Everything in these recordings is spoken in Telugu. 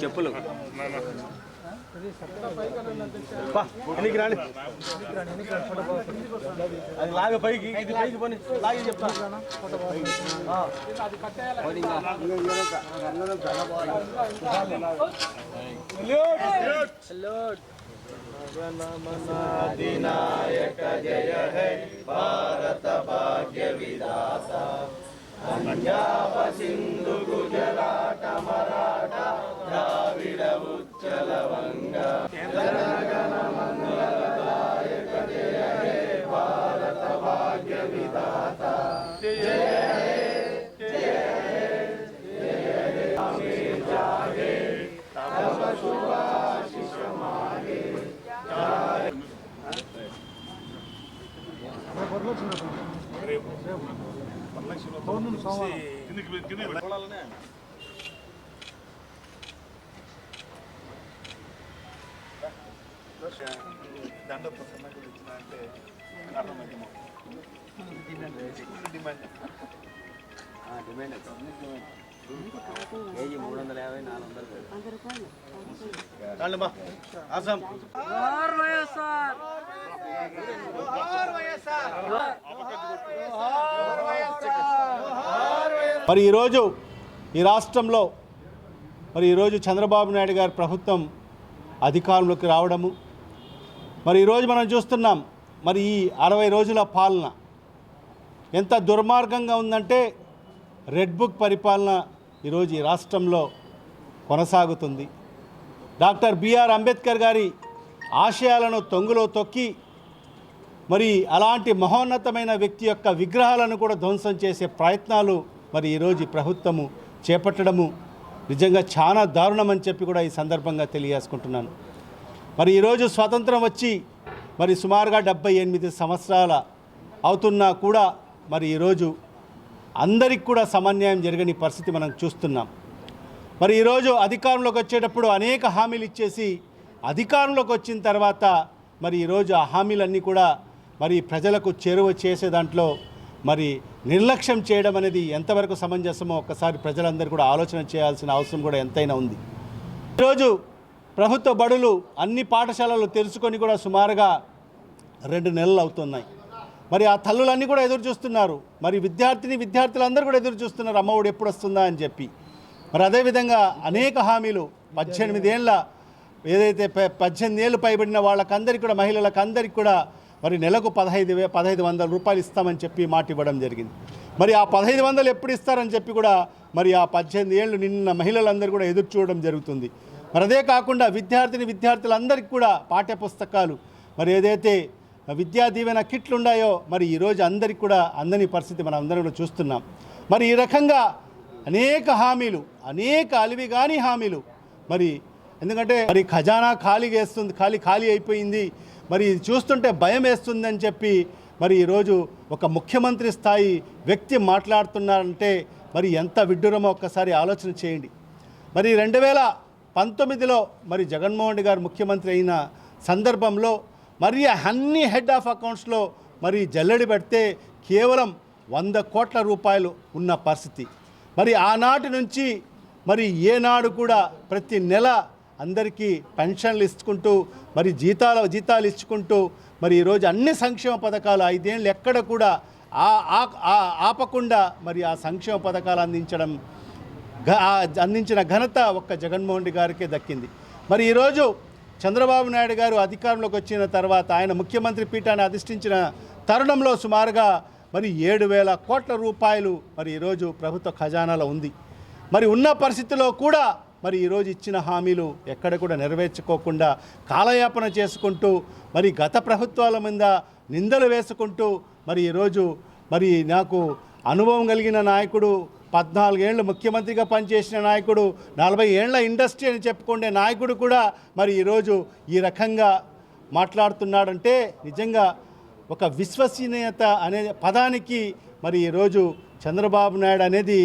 చెప్పులు అది లాగ పైకి ఇది పైకి పోనీ లాగి చెప్తాను అధినాయక జయ హే భారత భాగ్య విధాత పంజాబ సింధు గుజరాట మరాఠ ద్రావిడ ఉచ్చల వంగ జనగణ మంగళదాయక జయ హే భారత భాగ్య విధాత జయ హే జయ హే జయ హే అమీర్ జాగే తవ శుభాశిష మాగే దండ ప్రసన్నకు ఇచ్చిన అంటే డిమాండ్ 350 మరి ఈరోజు ఈ రాష్ట్రంలో మరి ఈరోజు చంద్రబాబు నాయుడు గారి ప్రభుత్వం అధికారంలోకి రావడము మరి ఈరోజు మనం చూస్తున్నాం మరి ఈ 60 రోజుల పాలన ఎంత దుర్మార్గంగా ఉందంటే రెడ్ బుక్ పరిపాలన ఈరోజు ఈ రాష్ట్రంలో కొనసాగుతుంది. డాక్టర్ బిఆర్ అంబేద్కర్ గారి ఆశయాలను తొంగులో తొక్కి మరి అలాంటి మహోన్నతమైన వ్యక్తి యొక్క విగ్రహాలను కూడా ధ్వంసం చేసే ప్రయత్నాలు మరి ఈరోజు ప్రభుత్వము చేపట్టడము నిజంగా చాలా దారుణమని చెప్పి కూడా ఈ సందర్భంగా తెలియజేసుకుంటున్నాను. మరి ఈరోజు స్వాతంత్రం వచ్చి మరి సుమారుగా 78 సంవత్సరాల అవుతున్నా కూడా మరి ఈరోజు అందరికి కూడా సమన్యాయం జరగని పరిస్థితి మనం చూస్తున్నాం. మరి ఈరోజు అధికారంలోకి వచ్చేటప్పుడు అనేక హామీలు ఇచ్చేసి అధికారంలోకి వచ్చిన తర్వాత మరి ఈరోజు ఆ హామీలన్నీ కూడా మరి ప్రజలకు చేరువ చేసే దాంట్లో మరి నిర్లక్ష్యం చేయడం అనేది ఎంతవరకు సమంజసమో ఒక్కసారి ప్రజలందరూ కూడా ఆలోచన చేయాల్సిన అవసరం కూడా ఎంతైనా ఉంది. ఈరోజు ప్రభుత్వ బడులు అన్ని పాఠశాలలు తెరుచుకొని కూడా సుమారుగా 2 నెలలు అవుతున్నాయి. మరి ఆ తల్లులన్నీ కూడా ఎదురు చూస్తున్నారు. మరి విద్యార్థులందరూ కూడా ఎదురు చూస్తున్నారు అమ్మఒడి ఎప్పుడు వస్తుందా అని చెప్పి. మరి అదేవిధంగా అనేక హామీలు 18 ఏళ్ళ ఏదైతే 18 ఏళ్ళు పైబడిన వాళ్ళకందరికీ కూడా మహిళలకందరికీ కూడా మరి నెలకు 1500 రూపాయలు ఇస్తామని చెప్పి మాట ఇవ్వడం జరిగింది. మరి ఆ 1500 ఎప్పుడు ఇస్తారని చెప్పి కూడా మరి ఆ 18 ఏళ్ళు నిన్న మహిళలందరూ కూడా ఎదురు చూడడం జరుగుతుంది. మరి అదే కాకుండా విద్యార్థులందరికీ కూడా పాఠ్యపుస్తకాలు మరి ఏదైతే విద్యా దీవెన కిట్లు ఉన్నాయో మరి ఈరోజు అందరికీ కూడా అందని పరిస్థితి మనం అందరం కూడా చూస్తున్నాం. మరి ఈ రకంగా అనేక హామీలు అనేక అలివిగాని హామీలు మరి ఎందుకంటే మరి ఖజానా ఖాళీ అయిపోయింది. మరి చూస్తుంటే భయం వేస్తుందని చెప్పి మరి ఈరోజు ఒక ముఖ్యమంత్రి స్థాయి వ్యక్తి మాట్లాడుతున్నారంటే మరి ఎంత విడ్డూరమో ఒక్కసారి ఆలోచన చేయండి. మరి 2019లో మరి జగన్మోహన్ రెడ్డి గారు ముఖ్యమంత్రి అయిన సందర్భంలో మరి అన్ని హెడ్ ఆఫ్ అకౌంట్స్లో మరి జల్లెడి పెడితే కేవలం 100 కోట్ల రూపాయలు ఉన్న పరిస్థితి. మరి ఆనాటి నుంచి మరి ఏనాడు కూడా ప్రతి నెల అందరికీ పెన్షన్లు ఇచ్చుకుంటూ మరి జీతాలు ఇచ్చుకుంటూ మరి ఈరోజు అన్ని సంక్షేమ పథకాలు 5 ఏళ్ళు ఎక్కడ కూడా ఆపకుండా మరి ఆ సంక్షేమ పథకాలు అందించిన ఘనత ఒక్క జగన్మోహన్ రెడ్డి గారికే దక్కింది. మరి ఈరోజు చంద్రబాబు నాయుడు గారు అధికారంలోకి వచ్చిన తర్వాత ఆయన ముఖ్యమంత్రి పీఠాన్ని అధిష్ఠించిన తరుణంలో సుమారుగా మరి 7,000 కోట్ల రూపాయలు మరి ఈరోజు ప్రభుత్వ ఖజానాలో ఉంది. మరి ఉన్న పరిస్థితిలో కూడా మరి ఈరోజు ఇచ్చిన హామీలు ఎక్కడ కూడా నెరవేర్చుకోకుండా కాలయాపన చేసుకుంటూ మరి గత ప్రభుత్వాల మీద నిందలు వేసుకుంటూ మరి ఈరోజు మరి నాకు అనుభవం కలిగిన నాయకుడు 14 ఏళ్ళు ముఖ్యమంత్రిగా పనిచేసిన నాయకుడు 40 ఏళ్ల ఇండస్ట్రీ అని చెప్పుకునే నాయకుడు కూడా మరి ఈరోజు ఈ రకంగా మాట్లాడుతున్నాడంటే నిజంగా ఒక విశ్వసనీయత అనే పదానికి మరి ఈరోజు చంద్రబాబు నాయుడు అనేది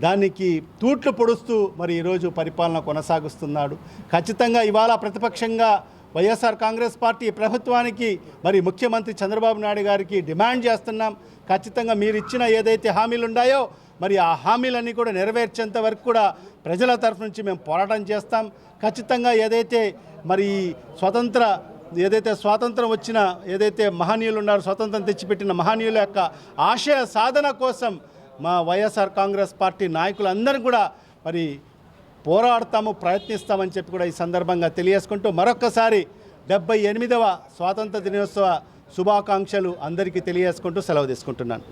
దానికి తూట్లు పొడుస్తూ మరి ఈరోజు పరిపాలన కొనసాగిస్తున్నాడు. ఖచ్చితంగా ఇవాళ ప్రతిపక్షంగా వైఎస్ఆర్ కాంగ్రెస్ పార్టీ ప్రభుత్వానికి మరి ముఖ్యమంత్రి చంద్రబాబు నాయుడు గారికి డిమాండ్ చేస్తున్నాం. ఖచ్చితంగా మీరు ఇచ్చిన ఏదైతే హామీలు ఉన్నాయో మరి ఆ హామీలన్నీ కూడా నెరవేర్చేంత వరకు కూడా ప్రజల తరఫు నుంచి మేము పోరాటం చేస్తాం. ఖచ్చితంగా ఏదైతే మరి స్వాతంత్రం వచ్చిన ఏదైతే మహనీయులు ఉన్నారో, స్వాతంత్రం తెచ్చిపెట్టిన మహనీయుల యొక్క ఆశయ సాధన కోసం మా వైఎస్ఆర్ కాంగ్రెస్ పార్టీ నాయకులందరూ కూడా మరి పోరాడతాము, ప్రయత్నిస్తామని చెప్పి కూడా ఈ సందర్భంగా తెలియజేసుకుంటూ మరొక్కసారి 78వ స్వాతంత్ర దినోత్సవ శుభాకాంక్షలు అందరికీ తెలియజేసుకుంటూ సెలవు తీసుకుంటున్నాను.